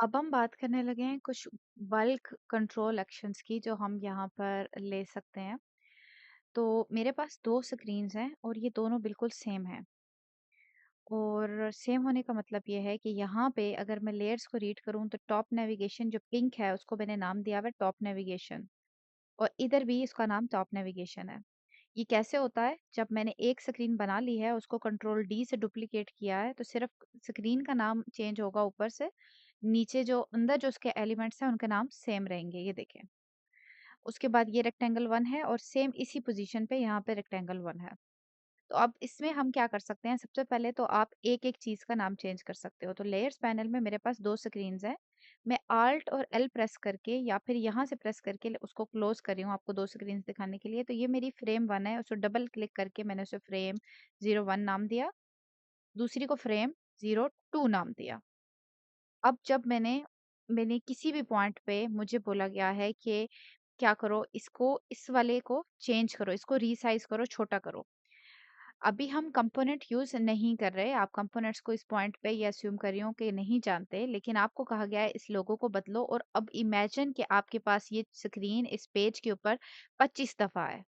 अब हम बात करने लगे हैं कुछ बल्क कंट्रोल एक्शंस की जो हम यहाँ पर ले सकते हैं। तो मेरे पास 2 स्क्रीन्स हैं और ये दोनों बिल्कुल सेम हैं। और सेम होने का मतलब ये है कि यहाँ पे अगर मैं लेयर्स को रीड करूँ तो टॉप नेविगेशन जो पिंक है उसको मैंने नाम दिया हुआ है टॉप नेविगेशन, और इधर भी इसका नाम टॉप नेविगेशन है। ये कैसे होता है? जब मैंने एक स्क्रीन बना ली है, उसको कंट्रोल डी से डुप्लीकेट किया है, तो सिर्फ स्क्रीन का नाम चेंज होगा ऊपर से, नीचे जो अंदर जो उसके एलिमेंट्स हैं उनके नाम सेम रहेंगे, ये देखें। उसके बाद ये रेक्टेंगल 1 है और सेम इसी पोजीशन पे यहाँ पे रेक्टेंगल 1 है। तो अब इसमें हम क्या कर सकते हैं? सबसे पहले तो आप एक-एक चीज़ का नाम चेंज कर सकते हो। तो लेयर्स पैनल में मेरे पास 2 स्क्रीन्स हैं। मैं Alt और L प्रेस करके या फिर यहाँ से प्रेस करके उसको क्लोज़ कर रही हूँ आपको 2 स्क्रीन्स दिखाने के लिए। तो ये मेरी फ्रेम 1 है, उसको डबल क्लिक करके मैंने उसे फ्रेम 01 नाम दिया, दूसरी को फ्रेम 02 नाम दिया। अब जब मैंने मैंने किसी भी पॉइंट पे मुझे बोला गया है कि क्या करो, इसको इस वाले को चेंज करो, इसको रीसाइज़ करो, छोटा करो। अभी हम कंपोनेंट यूज़ नहीं कर रहे, आप कंपोनेंट्स को इस पॉइंट पे ये अज़्यूम कर रही हूँ कि नहीं जानते, लेकिन आपको कहा गया है इस लोगो को बदलो। और अब इमेजिन कि आपके पास ये स्क्रीन इस पेज के ऊपर 25 दफ़ा है,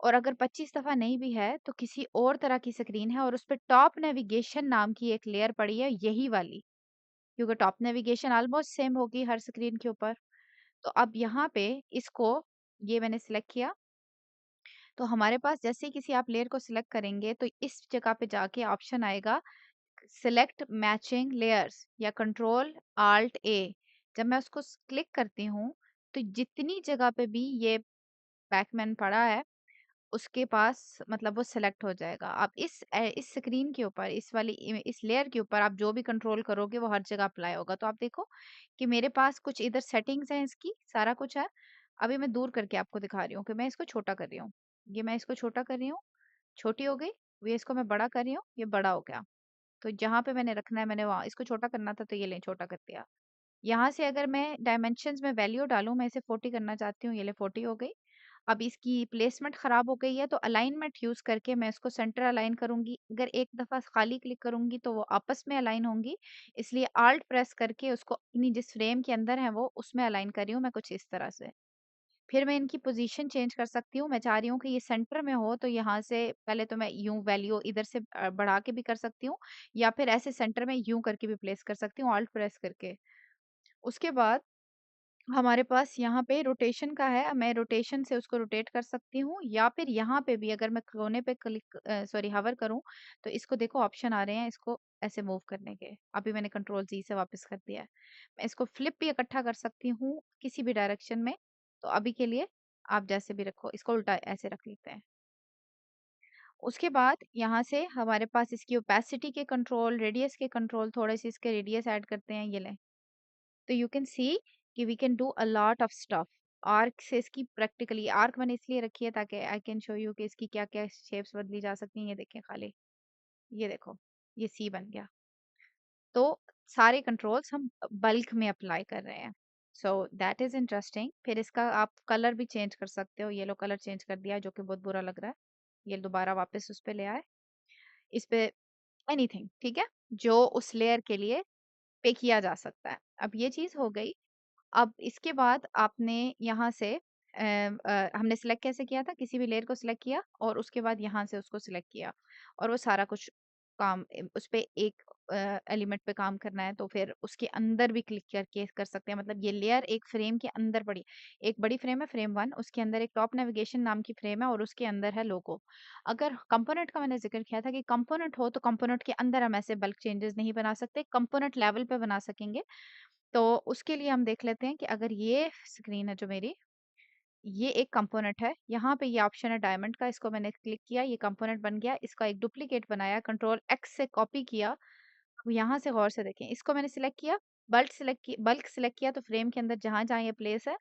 और अगर 25 दफ़ा नहीं भी है, तो किसी और तरह की स्क्रीन है और उसपे टॉप नेविगेशन नाम की एक लेयर पड़ी है, यही वाली, क्योंकि टॉप नेविगेशन ऑलमोस्ट सेम होगी हर स्क्रीन के ऊपर। तो अब यहाँ पे इसको ये मैंने सिलेक्ट किया, तो हमारे पास जैसे ही किसी आप लेयर को सिलेक्ट करेंगे, तो इस जगह पे जाके ऑप्शन आएगा सिलेक्ट मैचिंग लेयर्स या कंट्रोल आल्ट ए। जब मैं उसको क्लिक करती हूँ, तो जितनी जगह पे भी ये बैकमैन पड़ा है उसके पास मतलब वो सिलेक्ट हो जाएगा। आप इस स्क्रीन के ऊपर इस लेयर के ऊपर आप जो भी कंट्रोल करोगे वो हर जगह अप्लाई होगा। तो आप देखो कि मेरे पास कुछ इधर सेटिंग्स हैं, इसकी सारा कुछ है। अभी मैं दूर करके आपको दिखा रही हूँ कि मैं इसको छोटा कर रही हूँ। ये मैं इसको छोटा कर रही हूँ, छोटी हो गई। ये इसको मैं बड़ा कर रही हूँ, ये बड़ा हो गया। तो जहाँ पे मैंने रखना है मैंने वहाँ इसको छोटा करना था, तो ये लें छोटा कर दिया। यहाँ से अगर मैं डायमेंशंस में वैल्यू डालूँ, मैं इसे 40 करना चाहती हूँ, ये ले 40 हो गई। अब इसकी प्लेसमेंट खराब हो गई है, तो अलाइनमेंट यूज़ करके मैं इसको सेंटर अलाइन करूँगी। अगर एक दफ़ा खाली क्लिक करूँगी तो वो आपस में अलाइन होंगी, इसलिए आल्ट प्रेस करके उसको अपनी जिस फ्रेम के अंदर है वो उसमें अलाइन कर रही हूँ मैं कुछ इस तरह से। फिर मैं इनकी पोज़ीशन चेंज कर सकती हूँ, मैं चाह रही हूँ कि ये सेंटर में हो, तो यहाँ से पहले तो मैं यूँ वैल्यू इधर से बढ़ा के भी कर सकती हूँ, या फिर ऐसे सेंटर में यूँ करके भी प्लेस कर सकती हूँ ऑल्ट प्रेस करके। उसके बाद हमारे पास यहाँ पे रोटेशन का है, मैं रोटेशन से उसको रोटेट कर सकती हूँ, या फिर यहाँ पे भी अगर मैं कोने पे सॉरी हवर करूँ, तो इसको देखो ऑप्शन आ रहे हैं इसको ऐसे मूव करने के। अभी मैंने कंट्रोल जी से वापस कर दिया है। मैं इसको फ्लिप भी इकट्ठा कर सकती हूँ किसी भी डायरेक्शन में। तो अभी के लिए आप जैसे भी रखो, इसको उल्टा ऐसे रख लेते हैं। उसके बाद यहाँ से हमारे पास इसकी ओपेसिटी के कंट्रोल, रेडियस के कंट्रोल, थोड़े से इसके रेडियस ऐड करते हैं, ये लें। तो यू कैन सी कि we can do a lot of stuff. आर्क से इसकी प्रैक्टिकली आर्क मैंने इसलिए रखी है ताकि आई कैन शो यू कि इसकी क्या-क्या शेप्स बदली जा सकती हैं। ये देखें खाली, ये देखो, ये सी बन गया। तो सारे कंट्रोल्स हम बल्क में अप्लाई कर रहे हैं। So that is interesting. फिर इसका आप कलर भी चेंज कर सकते हो। येलो कलर चेंज कर दिया जो कि बहुत बुरा लग रहा है। ये दोबारा वापस उस पे ले आए। इस पे एनीथिंग, ठीक है? जो उस लेयर के लिए पे किया जा सकता है। अब ये चीज़ हो गई। अब इसके बाद आपने यहाँ से हमने सिलेक्ट कैसे किया था? किसी भी लेयर को सिलेक्ट किया और उसके बाद यहाँ से उसको सिलेक्ट किया, और वो सारा कुछ काम उस पे एक एलिमेंट पे काम करना है तो फिर उसके अंदर भी क्लिक करके कर सकते हैं। मतलब ये लेयर एक फ्रेम के अंदर पड़ी, एक बड़ी फ्रेम है फ्रेम 1, उसके अंदर एक टॉप नेविगेशन नाम की फ्रेम है और उसके अंदर है लोगो। अगर कंपोनेंट का मैंने ज़िक्र किया था कि कंपोनेंट हो तो कंपोनेंट के अंदर हम ऐसे बल्क चेंजेस नहीं बना सकते, कंपोनेंट लेवल पे बना सकेंगे। तो उसके लिए हम देख लेते हैं कि अगर ये स्क्रीन है जो मेरी, ये एक कंपोनेंट है, यहाँ पे ये ऑप्शन है डायमंड का, इसको मैंने क्लिक किया, ये कंपोनेंट बन गया, इसका एक डुप्लीकेट बनाया, कंट्रोल एक्स से कॉपी किया। अब यहाँ से गौर से देखें, इसको मैंने सिलेक्ट किया, बल्क सिलेक्ट किया तो फ्रेम के अंदर जहाँ-जहाँ ये प्लेस है,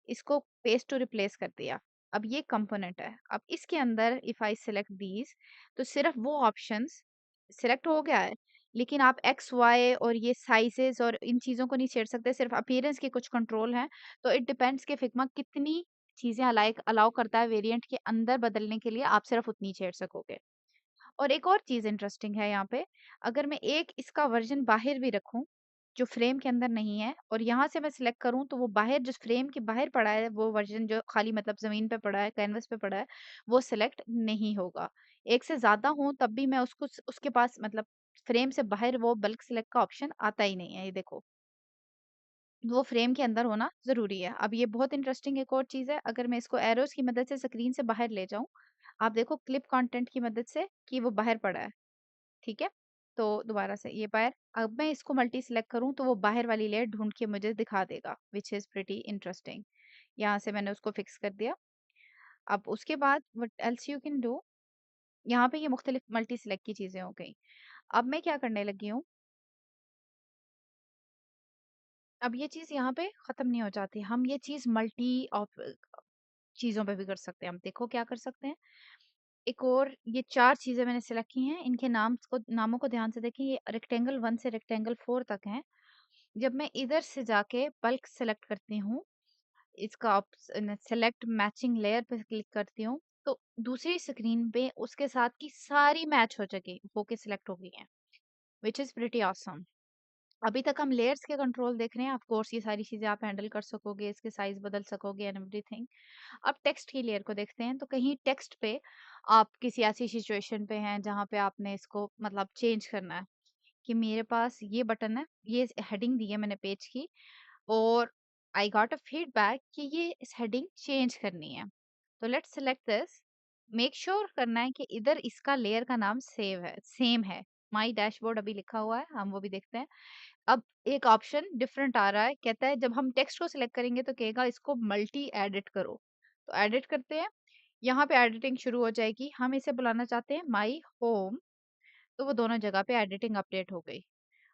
इसको पेस्ट टू रिप्लेस कर दिया। अब ये कंपोनेंट है। अब इसके अंदर इफ आई सिलेक्ट दीज़, तो सिर्फ़ वो ऑप्शंस सिलेक्ट हो गया है, लेकिन आप एक्स, वाई और ये साइज़ेज़ और इन चीज़ों को नहीं छेड़ सकते, सिर्फ़ अपीयरेंस के कुछ कंट्रोल हैं। तो इट डिपेंड्स कि फिग्मा कितनी चीज़ें अलाउ करता है वेरिएंट के अंदर बदलने के लिए, आप सिर्फ़ उतनी छेड़ सकोगे। और एक और चीज़ इंटरेस्टिंग है यहाँ पे, अगर मैं एक इसका वर्ज़न बाहर भी रखूँ, जो फ्रेम के अंदर नहीं है, और यहाँ से मैं सिलेक्ट करूँ तो वो बाहर जो फ्रेम के बाहर पड़ा है वो वर्ज़न जो खाली मतलब ज़मीन पे पड़ा है, कैनवस पे पड़ा है, वो सिलेक्ट नहीं होगा। एक से ज़्यादा हो तब भी मैं उसको उसके पास मतलब फ्रेम से बाहर वो बल्क सिलेक्ट का ऑप्शन आता ही नहीं है, ये देखो। वो फ्रेम के अंदर होना ज़रूरी है। अब ये बहुत इंटरेस्टिंग एक और चीज़ है, अगर मैं इसको एरोज़ की मदद से स्क्रीन से बाहर ले जाऊँ, आप देखो क्लिप कंटेंट की मदद से कि वो बाहर पड़ा है, ठीक है? तो दोबारा से ये बाहर, अब मैं इसको मल्टी सिलेक्ट करूँ तो वो बाहर वाली लेयर ढूँढ के मुझे दिखा देगा, व्हिच इज़ प्रीटी इंटरेस्टिंग। यहाँ से मैंने उसको फिक्स कर दिया। अब उसके बाद what else you can do, यहाँ पे ये मुख्तलिफ मल्टी सिलेक्ट की चीज़ें हो गई। अब मैं क्या करने लगी हूँ, अब ये चीज़ यहाँ पे ख़त्म नहीं हो जाती, हम ये चीज़ मल्टी ऑफ चीज़ों पे भी कर सकते हैं। हम देखो क्या कर सकते हैं, एक और ये 4 चीज़ें मैंने सेलेक्ट की हैं, इनके नामों को ध्यान से देखें, ये रेक्टेंगल 1 से रेक्टेंगल 4 तक हैं। जब मैं इधर से जाके बल्क सेलेक्ट करती हूँ, इसका सेलेक्ट मैचिंग लेयर पे क्लिक करती हूँ, तो दूसरी स्क्रीन पे उसके साथ की सारी मैच हो जगह होके सिलेक्ट हो गई हैं, व्हिच इज़ प्रीटी ऑसम। अभी तक हम लेयर्स के कंट्रोल देख रहे हैं, ऑफ कोर्स ये सारी चीज़ें आप हैंडल कर सकोगे, इसके साइज़ बदल सकोगे एंड एवरीथिंग। अब टेक्स्ट की लेयर को देखते हैं, तो कहीं टेक्स्ट पे आप किसी ऐसी सिचुएशन पे हैं जहाँ पे आपने इसको मतलब चेंज करना है, कि मेरे पास ये बटन है, ये हेडिंग दी है मैंने पेज की, और आई गॉट अ फीडबैक कि ये इस हेडिंग चेंज करनी है। तो let's select this, make sure करना है कि इधर इसका लेयर का नाम सेम है। माई डैशबोर्ड अभी लिखा हुआ है, हम वो भी देखते हैं। अब एक ऑप्शन डिफरेंट आ रहा है, कहता है जब हम टेक्स्ट को सिलेक्ट करेंगे तो कहेगा इसको मल्टी एडिट करो। तो एडिट करते हैं, यहाँ पे एडिटिंग शुरू हो जाएगी। हम इसे बुलाना चाहते हैं माई होम, तो वो दोनों जगह पे एडिटिंग अपडेट हो गई।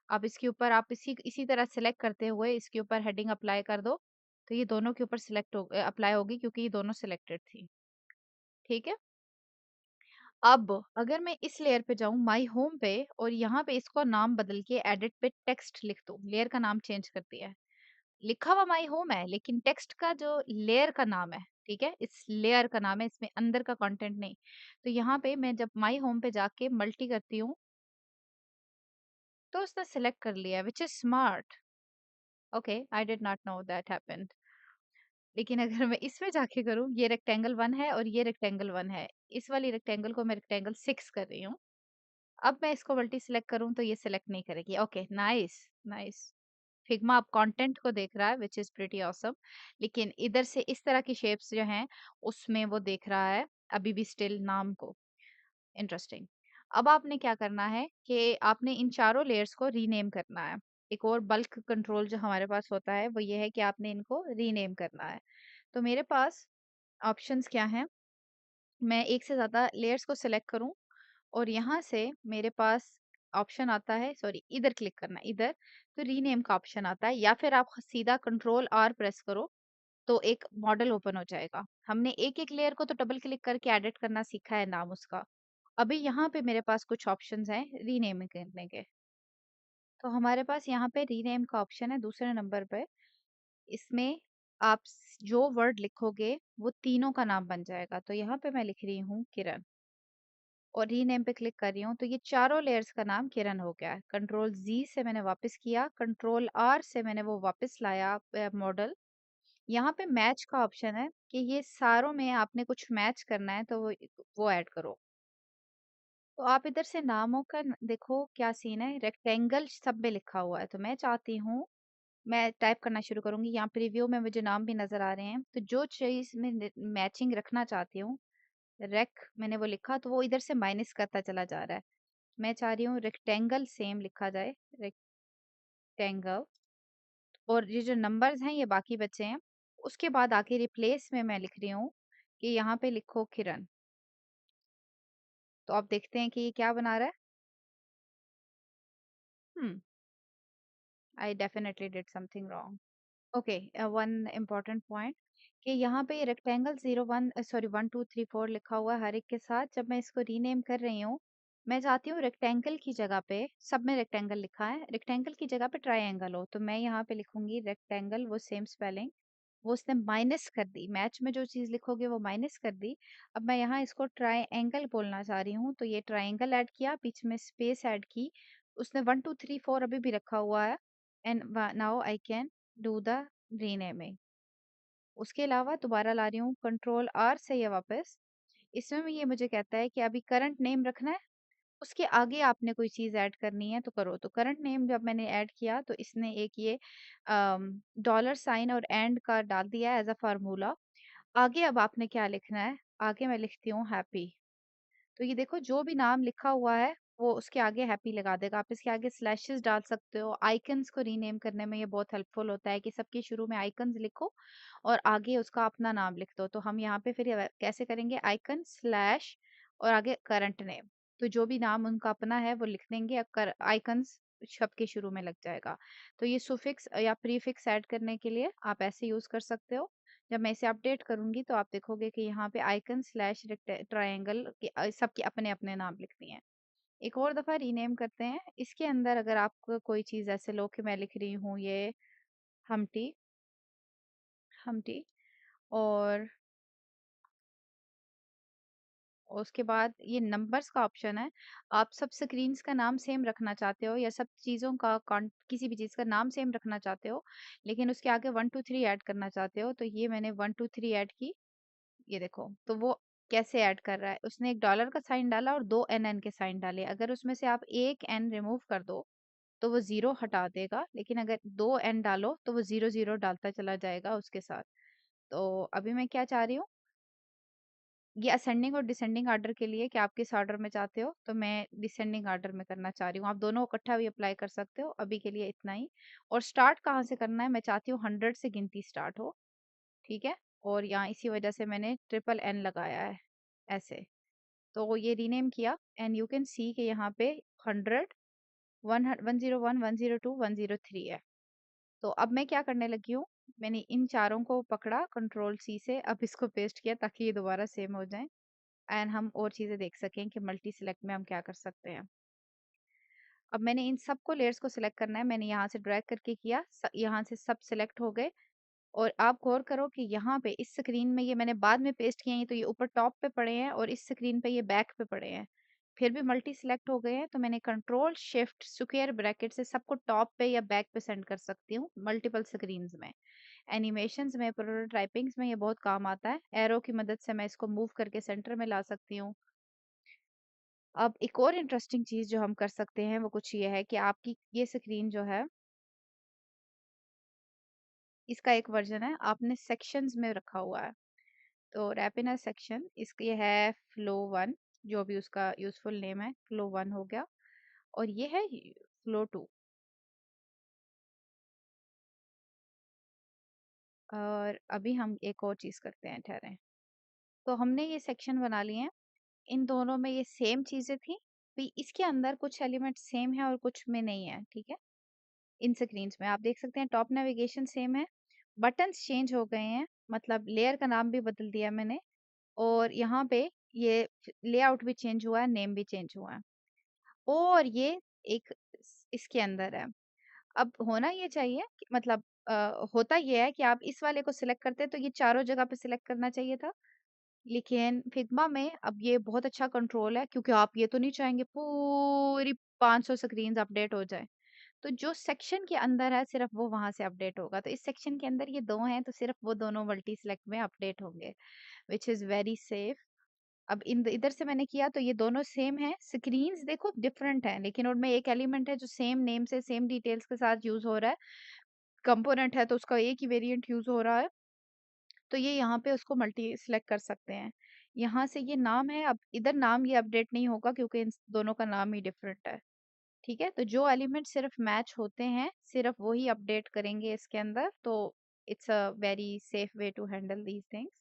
अब इसके ऊपर आप इसी तरह सेलेक्ट करते हुए इसके ऊपर हेडिंग अप्लाई कर दो, तो ये दोनों के ऊपर अप्लाई होगी क्योंकि ये दोनों सिलेक्टेड थी। ठीक है, अब अगर मैं इस लेयर पे जाऊं माई होम पे, और यहाँ पे इसको नाम बदल के एडिट पे टेक्स्ट लिख दूं, लेयर का नाम चेंज कर दिया है, लिखा हुआ माई होम है लेकिन टेक्स्ट का जो लेयर का नाम है, ठीक है, इस लेयर का नाम है, इसमें अंदर का कंटेंट नहीं। तो यहाँ पे मैं जब माई होम पे जाके मल्टी करती हूँ तो उसने सिलेक्ट कर लिया, which is smart. Okay, I did not know that happened. लेकिन अगर मैं इसमें जाके करूँ, ये रेक्टेंगल 1 है और ये रेक्टेंगल 1 है, इस वाली रेक्टेंगल को मैं रेक्टेंगल 6 कर रही हूँ। अब मैं इसको मल्टी सिलेक्ट करूँ तो ये सिलेक्ट नहीं करेगी। Okay, nice, nice. फिग्मा अब कंटेंट को देख रहा है, व्हिच इज़ प्रीटी ऑसम। लेकिन इधर से इस तरह की शेप्स जो हैं, उसमें वो देख रहा है अभी भी स्टिल नाम को। इंटरेस्टिंग। अब आपने क्या करना है कि आपने इन चारों लेयर्स को रीनेम करना है। एक और बल्क कंट्रोल जो हमारे पास होता है, वो ये है कि आपने इनको रीनेम करना है। तो मेरे पास ऑप्शंस क्या हैं? मैं एक से ज़्यादा लेयर्स को सिलेक्ट करूँ, और यहाँ से मेरे पास ऑप्शन आता है, सॉरी इधर क्लिक करना है, इधर, तो रीनेम का ऑप्शन आता है, या फिर आप सीधा कंट्रोल आर प्रेस करो तो एक मॉडल ओपन हो जाएगा। हमने एक एक लेयर को तो डबल क्लिक करके एडिट करना सीखा है नाम उसका। अभी यहाँ पे मेरे पास कुछ ऑप्शंस हैं रीनेम करने के। तो हमारे पास यहाँ पे रीनेम का ऑप्शन है दूसरे नंबर पे। इसमें आप जो वर्ड लिखोगे वो तीनों का नाम बन जाएगा। तो यहाँ पे मैं लिख रही हूँ किरण, और रीनेम पे क्लिक कर रही हूँ, तो ये चारों लेयर्स का नाम किरण हो गया है। कंट्रोल जी से मैंने वापस किया, कंट्रोल आर से मैंने वो वापस लाया मॉडल। यहाँ पे मैच का ऑप्शन है कि ये सारों में आपने कुछ मैच करना है, तो वो ऐड करो। तो आप इधर से नामों का देखो क्या सीन है, रेक्टेंगल सब में लिखा हुआ है, तो मैं चाहती हूँ, मैं टाइप करना शुरू करूंगी। यहाँ प्रीव्यू में मुझे नाम भी नजर आ रहे हैं, तो जो चीज में मैचिंग रखना चाहती हूँ, रेक मैंने वो लिखा, तो वो इधर से माइनस करता चला जा रहा है। मैं चाह रही हूँ रेक्टेंगल सेम लिखा जाए, रेक्टेंगल, और ये जो नंबर्स हैं ये बाकी बचे हैं। उसके बाद आके रिप्लेस में मैं लिख रही हूँ कि यहाँ पे लिखो किरण। तो आप देखते हैं कि ये क्या बना रहा है। Hmm, I definitely did something wrong. Okay, one important point कि यहाँ पे रेक्टेंगल 1 2 3 4 लिखा हुआ है हर एक के साथ। जब मैं इसको रीनेम कर रही हूँ, मैं चाहती हूँ रेक्टेंगल की जगह पे, सब में रेक्टेंगल लिखा है, रेक्टेंगल की जगह पे ट्रायंगल हो, तो मैं यहाँ पे लिखूंगी रेक्टेंगल, वो सेम स्पेलिंग, वो उसने माइनस कर दी, मैच में जो चीज लिखोगे वो माइनस कर दी। अब मैं यहाँ इसको ट्रायंगल बोलना चाह रही हूँ, तो ये ट्रायंगल ऐड किया, बीच में स्पेस ऐड की, उसने 1 2 3 4 अभी भी रखा हुआ है, and now I can do the renaming. उसके अलावा दोबारा ला रही हूँ, कंट्रोल आर से ये वापस, इसमें भी ये मुझे कहता है कि अभी करंट नेम रखना है, उसके आगे आपने कोई चीज़ ऐड करनी है तो करो। तो करंट नेम जब मैंने ऐड किया तो इसने एक ये डॉलर साइन और एंड का डाल दिया एज अ फार्मूला। आगे अब आपने क्या लिखना है, आगे मैं लिखती हूँ हैप्पी। तो ये देखो जो भी नाम लिखा हुआ है वो उसके आगे हैप्पी लगा देगा। आप इसके आगे स्लैशेस डाल सकते हो। आइकन्स को रीनेम करने में ये बहुत हेल्पफुल होता है कि सबके शुरू में आइकन्स लिखो और आगे उसका अपना नाम लिख दो। तो हम यहाँ पे फिर ये कैसे करेंगे, आइकन स्लैश और आगे करंट नेम। तो जो भी नाम उनका अपना है वो लिख देंगे, आइकन्स शब्द के शुरू में लग जाएगा। तो ये सुफिक्स या प्रीफिक्स ऐड करने के लिए आप ऐसे यूज कर सकते हो। जब मैं इसे अपडेट करूंगी तो आप देखोगे कि यहाँ पे आइकन स्लैश ट्रायंगल के सबके अपने अपने नाम लिख दिए हैं। एक और दफा रीनेम करते हैं। इसके अंदर अगर आपको कोई चीज ऐसे लो कि मैं लिख रही हूँ ये हमटी, हमटी, और उसके बाद ये नंबर्स का ऑप्शन है। आप सब स्क्रीन्स का नाम सेम रखना चाहते हो या सब चीज़ों का किसी भी चीज़ का नाम सेम रखना चाहते हो, लेकिन उसके आगे 1 2 3 ऐड करना चाहते हो, तो ये मैंने 1 2 3 ऐड की। ये देखो तो वो कैसे ऐड कर रहा है, उसने एक डॉलर का साइन डाला और दो एन एन के साइन डाले। अगर उसमें से आप एक एन रिमूव कर दो तो वो जीरो हटा देगा, लेकिन अगर दो एन डालो तो वो जीरो जीरो डालता चला जाएगा उसके साथ। तो अभी मैं क्या चाह रही हूँ, ये असेंडिंग और डिसेंडिंग ऑर्डर के लिए कि आप किस ऑर्डर में चाहते हो, तो मैं डिसेंडिंग ऑर्डर में करना चाह रही हूँ। आप दोनों इकट्ठा भी अप्लाई कर सकते हो, अभी के लिए इतना ही। और स्टार्ट कहाँ से करना है, मैं चाहती हूँ 100 से गिनती स्टार्ट हो, ठीक है। और यहाँ इसी वजह से मैंने ट्रिपल एन लगाया है ऐसे। तो ये रीनेम किया एंड यू कैन सी कि यहाँ पे 100, 101, 102, 103 है। तो अब मैं क्या करने लगी हूँ, मैंने इन चारों को पकड़ा कंट्रोल सी से, अब इसको पेस्ट किया ताकि ये दोबारा सेम हो जाए एंड हम और चीजें देख सकें कि मल्टी सिलेक्ट में हम क्या कर सकते हैं। अब मैंने इन सबको लेयर्स को सिलेक्ट करना है, मैंने यहाँ से ड्रैग करके किया, यहाँ से सब सिलेक्ट हो गए। और आप गौर करो कि यहाँ पे इस स्क्रीन में ये मैंने बाद में पेस्ट किए हैं, तो ये ऊपर टॉप पे पड़े हैं और इस स्क्रीन पे ये बैक पे पड़े हैं, फिर भी मल्टी सिलेक्ट हो गए हैं। तो मैंने कंट्रोल शिफ्ट स्क्वायर ब्रैकेट से सबको टॉप पे या बैक पे सेंड कर सकती हूँ मल्टीपल स्क्रीन्स में। एनिमेशंस में, प्रोटोटाइपिंग्स में ये बहुत काम आता है। एरो की मदद से मैं इसको मूव करके सेंटर में ला सकती हूँ। अब एक और इंटरेस्टिंग चीज जो हम कर सकते हैं वो कुछ ये है कि आपकी ये स्क्रीन जो है, इसका एक वर्जन है आपने सेक्शंस में रखा हुआ है। तो रैपिनर सेक्शन इसके ये है फ्लो वन, जो भी उसका यूजफुल नेम है, फ्लो वन हो गया। और ये है फ्लो टू। और अभी हम एक और चीज करते हैं, ठहरें। तो हमने ये सेक्शन बना लिए हैं, इन दोनों में ये सेम चीजें थी, भी इसके अंदर कुछ एलिमेंट सेम है और कुछ में नहीं है, ठीक है। इन स्क्रीन्स में आप देख सकते हैं टॉप नेविगेशन सेम है, बटन्स चेंज हो गए हैं, मतलब लेयर का नाम भी बदल दिया मैंने। और यहाँ पे ये लेआउट भी चेंज हुआ है, नेम भी चेंज हुआ है। और ये एक इसके अंदर है। अब होना ये चाहिए कि मतलब होता ये है कि आप इस वाले को सिलेक्ट करते तो ये चारों जगह पे सिलेक्ट करना चाहिए था, लेकिन फिग्मा में अब ये बहुत अच्छा कंट्रोल है, क्योंकि आप ये तो नहीं चाहेंगे पूरी 500 स्क्रीन अपडेट हो जाए। तो जो सेक्शन के अंदर है सिर्फ वो वहां से अपडेट होगा। तो इस सेक्शन के अंदर ये दो हैं तो सिर्फ वो दोनों मल्टी सिलेक्ट में अपडेट होंगे, विच इज वेरी सेफ। अब इन इधर से मैंने किया तो ये दोनों सेम है, स्क्रीन्स देखो डिफरेंट है, लेकिन उनमें एक एलिमेंट है जो सेम नेम से सेम डिटेल्स के साथ यूज हो रहा है। कंपोनेंट है तो उसका एक ही वेरिएंट यूज हो रहा है, तो ये यहाँ पे उसको मल्टी सिलेक्ट कर सकते हैं। यहाँ से ये नाम है, अब इधर नाम ये अपडेट नहीं होगा क्योंकि इन दोनों का नाम ही डिफरेंट है, ठीक है। तो जो एलिमेंट सिर्फ मैच होते हैं सिर्फ वही अपडेट करेंगे इसके अंदर। तो it's a very safe way to handle these things.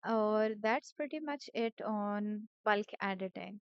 और that's pretty much it on bulk editing.